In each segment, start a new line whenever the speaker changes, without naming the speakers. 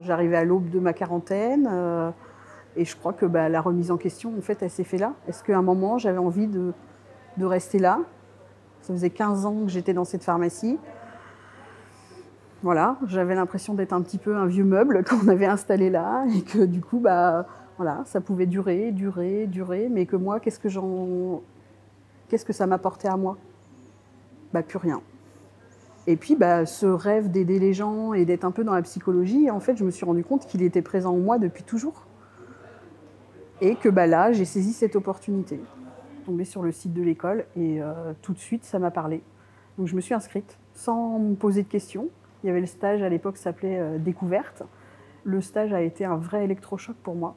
J'arrivais à l'aube de ma quarantaine et je crois que la remise en question, en fait, elle s'est faite là. Est-ce qu'à un moment, j'avais envie de rester là? Ça faisait 15 ans que j'étais dans cette pharmacie. Voilà, j'avais l'impression d'être un petit peu un vieux meuble qu'on avait installé là et que du coup, voilà, ça pouvait durer, durer, durer, mais que moi, qu'est-ce que ça m'apportait à moi? Plus rien. Et puis, ce rêve d'aider les gens et d'être un peu dans la psychologie, en fait, je me suis rendu compte qu'il était présent en moi depuis toujours. Et que là, j'ai saisi cette opportunité. Je suis tombée sur le site de l'école et tout de suite, ça m'a parlé. Donc je me suis inscrite sans me poser de questions. Il y avait le stage à l'époque qui s'appelait Découverte. Le stage a été un vrai électrochoc pour moi.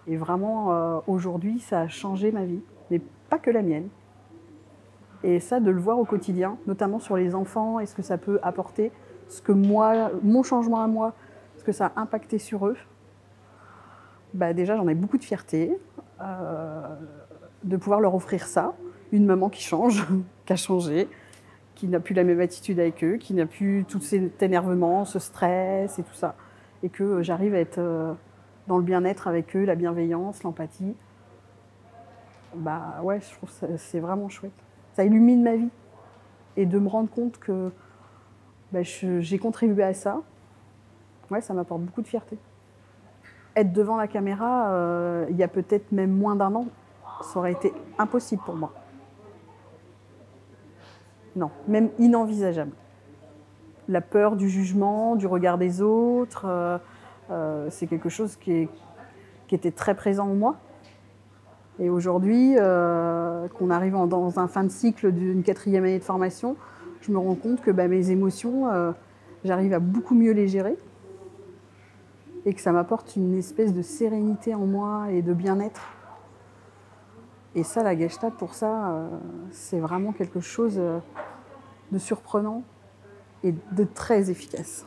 Et vraiment, aujourd'hui, ça a changé ma vie, mais pas que la mienne. Et ça, de le voir au quotidien, notamment sur les enfants et ce que ça peut apporter, ce que moi, mon changement à moi, ce que ça a impacté sur eux, déjà j'en ai beaucoup de fierté de pouvoir leur offrir ça. Une maman qui change, qui a changé, qui n'a plus la même attitude avec eux, qui n'a plus tout cet énervement, ce stress et tout ça. Et que j'arrive à être dans le bien-être avec eux, la bienveillance, l'empathie. Ouais, je trouve que c'est vraiment chouette. Ça illumine ma vie. Et de me rendre compte que j'ai contribué à ça, ouais, ça m'apporte beaucoup de fierté. Être devant la caméra, il y a peut-être même moins d'un an, ça aurait été impossible pour moi. Non, même inenvisageable. La peur du jugement, du regard des autres, c'est quelque chose qui était très présent en moi. Et aujourd'hui, qu'on arrive dans un fin de cycle d'une 4e année de formation, je me rends compte que mes émotions, j'arrive à beaucoup mieux les gérer et que ça m'apporte une espèce de sérénité en moi et de bien-être. Et ça, la Gestalt, pour ça, c'est vraiment quelque chose de surprenant et de très efficace.